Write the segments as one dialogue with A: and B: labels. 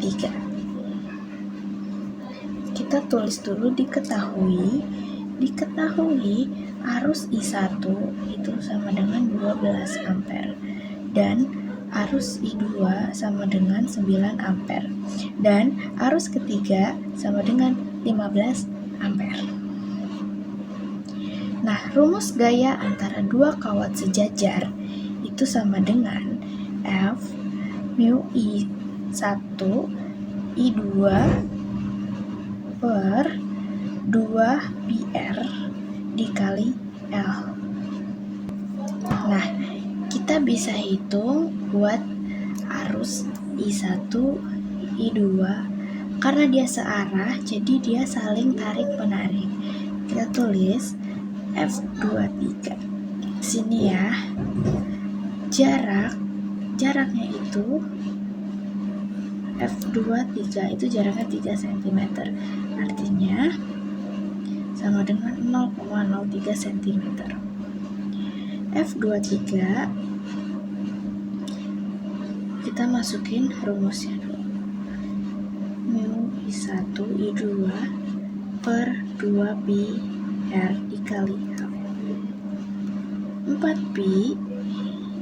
A: 3. Kita tulis dulu diketahui arus I1 itu sama dengan 12 ampere dan arus I2 sama dengan 9 ampere dan arus ketiga sama dengan 15 ampere. Nah, rumus gaya antara dua kawat sejajar itu sama dengan F mu I1 I2 per 2 PR dikali L. Nah, kita bisa hitung buat arus I1, I2 karena dia searah, jadi dia saling tarik-menarik. Kita tulis F23. Sini ya. Jaraknya itu F23 itu jaraknya 3 cm. Artinya sama dengan 0,03 cm. F23 kita masukin rumusnya dulu. Mu I1 I2 per 2 pi R dikali L. 4 pi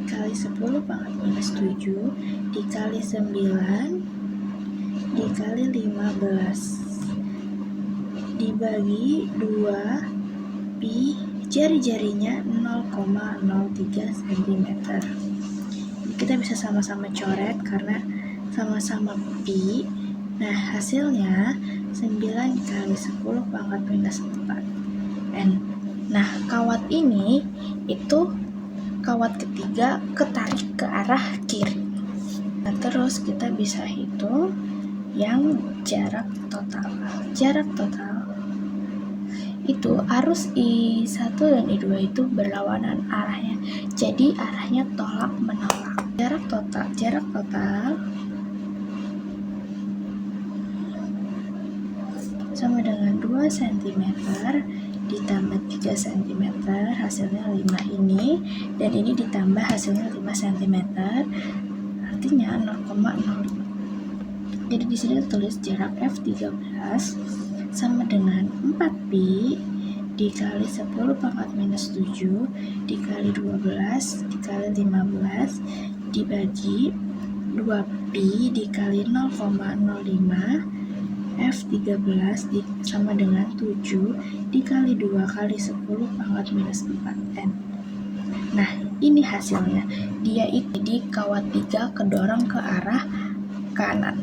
A: kali 10 pangkat minus 7 dikali 9 dikali 15 dibagi 2 pi, jari-jarinya 0,03 cm. Kita bisa sama-sama coret karena sama-sama pi. Nah, hasilnya 9 kali 10 pangkat minus 4 N. Nah, kawat ini itu kawat ketiga ketarik ke arah kiri. Nah, terus kita bisa hitung yang jarak total. Jarak total itu arus I1 dan I2 itu berlawanan arahnya. Jadi arahnya tolak menolak. Jarak total sama dengan 2 cm ditambah 3 cm hasilnya 5 ini, dan ini ditambah hasilnya 5 cm artinya 0,05. Jadi di sini tulis jarak F13 sama dengan 4 pi dikali 10 pangkat minus 7 dikali 12 dikali 15 dibagi 2 pi dikali 0,05 F13 sama dengan 7 dikali 2 kali 10 pangkat minus 4 N. Nah, ini hasilnya. Dia itu di kawat 3 kedorong ke arah kanan.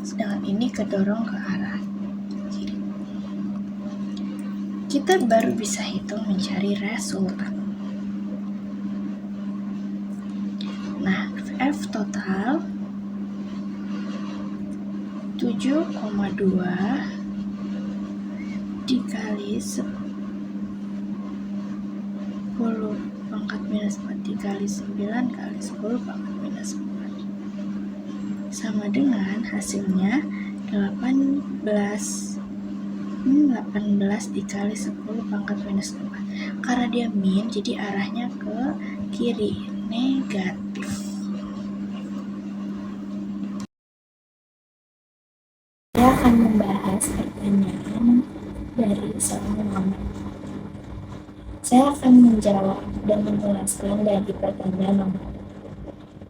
A: Sedangkan ini kedorong ke arah kiri. Kita baru bisa hitung mencari resultan. Nah, F total 7,2 dikali 10 pangkat minus 4 dikali 9 kali 10 pangkat minus 4 sama dengan hasilnya 18 dikali 10 pangkat minus 4. Karena dia min, jadi arahnya ke kiri, negatif. Saya akan membahas pertanyaan dari seorang mama. Saya akan menjawab dan menjelaskan dari pertanyaan nomor.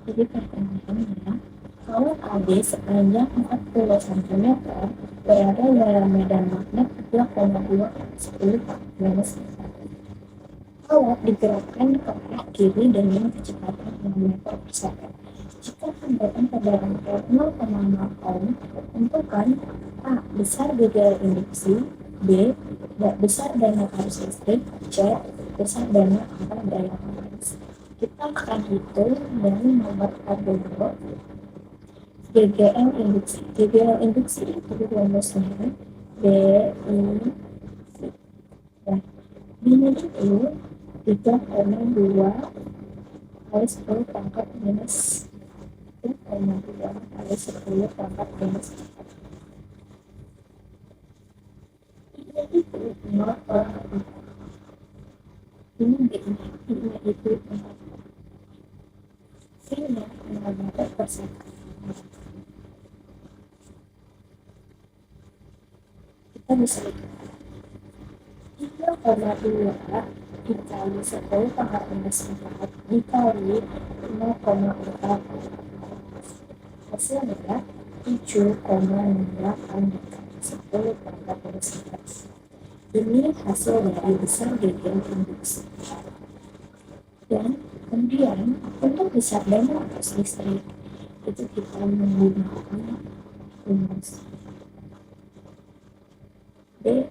A: Jadi pertanyaannya, kawat AB sepanjang 40 cm berada dalam medan magnet 3,2 10 minus 1. Kawat digerakkan ke arah kiri dengan kecepatan 6 meter per second. Jika hambatan pada rangkaian 0,0 ohm, tentukan A. Besar gejala induksi, B. Besar dana arus listrik, C. Besar dana arah daya arus. Kita akan hitung dari nomor dulu. GGL induksi. GGL induksi itu rumusnya B I C. Nah, ini itu 3,2 kali 10 pangkat minus 3,2 kali 10 pangkat minus 4. Ini itu 0,4. Ini B-nya itu 4. C-nya 6 meter per second. Kita bisa lihat 3,2 dikali 10 pangkat minus 4 dikali 0,4. Hasilnya 7,8 dikali 10 pangkat minus 4. Ini hasil dari besar gegen induksi. Dan kemudian untuk besar dan arus listrik itu kita menggunakan rumus D.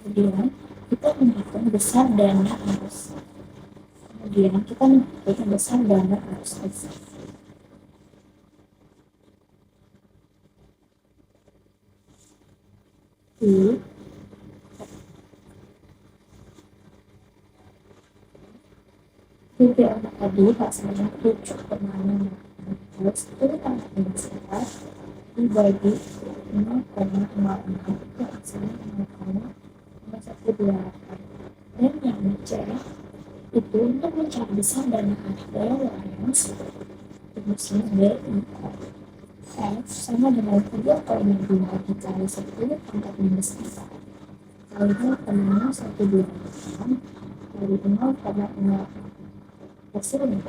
A: Kemudian kita menghitung besar dana arus. Kemudian kita menghitung besar dana arus listrik. PPM tadi hasilnya 7,6 terus itu pangkat minus 4 dibagi 0,06 itu hasilnya 0,128. Dan yang C itu untuk mencari besar dana area Lorentz rumusnya F sama dengan 3,2 dikali 10 pangkat minus 4 kali 0,128 kali 0,0. Hasilnya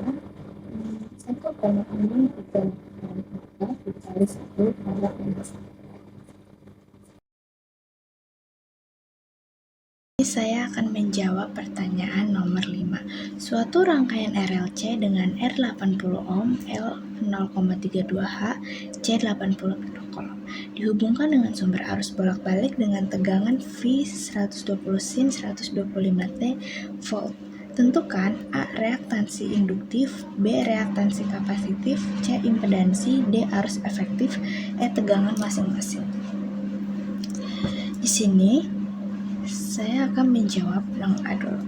A: 1,634 dikali 10 pangkat minus 4. Saya akan menjawab pertanyaan nomor 5. Suatu rangkaian RLC dengan R80 ohm, L 0,32H, C 80 kolom dihubungkan dengan sumber arus bolak-balik dengan tegangan V 120 sin 125 T volt. Tentukan A. Reaktansi induktif, B. Reaktansi kapasitif, C. Impedansi, D. Arus efektif, E. Tegangan masing-masing. Di sini saya akan menjawab yang A dulu.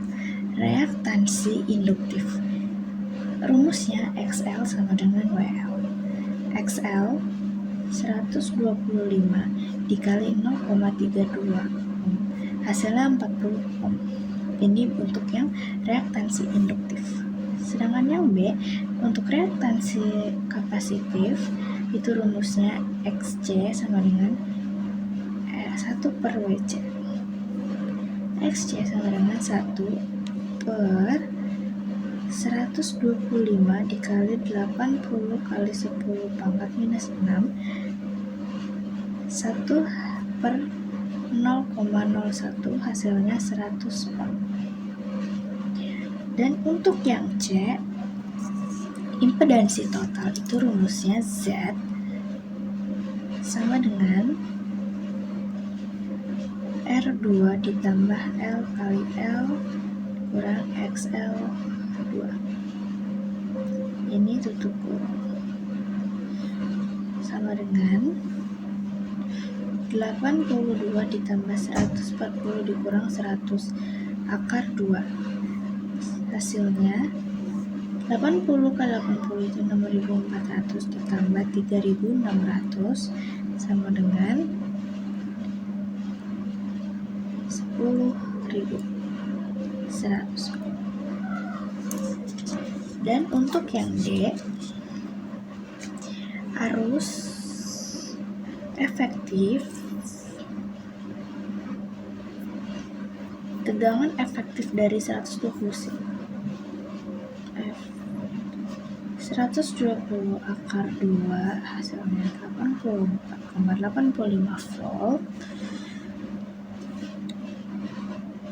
A: Reaktansi induktif. Rumusnya XL sama dengan WL. XL 125 dikali 0,32 hasilnya 40 ohm. Ini untuk yang reaktansi induktif. Sedangkan yang B untuk reaktansi kapasitif itu rumusnya XC sama dengan 1 per WC. XC sama dengan 1 per 125 dikali 80 kali 10 pangkat minus 6 1 per 0,01 hasilnya 100 ohm. Dan untuk yang C, impedansi total itu rumusnya Z sama dengan R2 ditambah L kali L kurang XL2. Ini tutup kurung sama dengan 82 ditambah 140 dikurang 100 akar 2. Hasilnya 80 kali 80 itu 6400 ditambah 3600 sama dengan 10.100. Dan untuk yang D, arus efektif, tegangan efektif dari 120 sin 120 akar 2 hasilnya 84,85 volt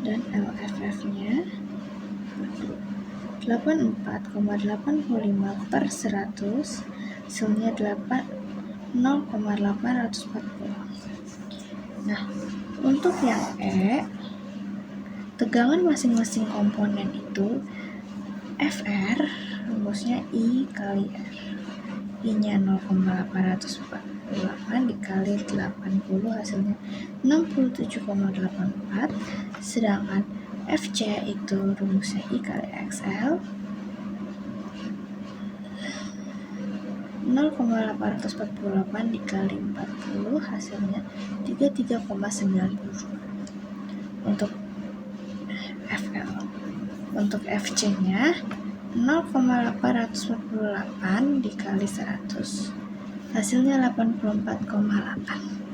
A: dan LFF-nya 84,85 per 100 hasilnya 0,840. Nah, untuk yang E, tegangan masing-masing komponen itu FR rumusnya I kali R. I-nya 0,848 dikali 80 hasilnya 67,84. Sedangkan FC itu rumusnya I kali XL 0,848 dikali 40 hasilnya 33,92. Untuk FL. Untuk FC-nya 0,848 dikali 100 hasilnya 84,8.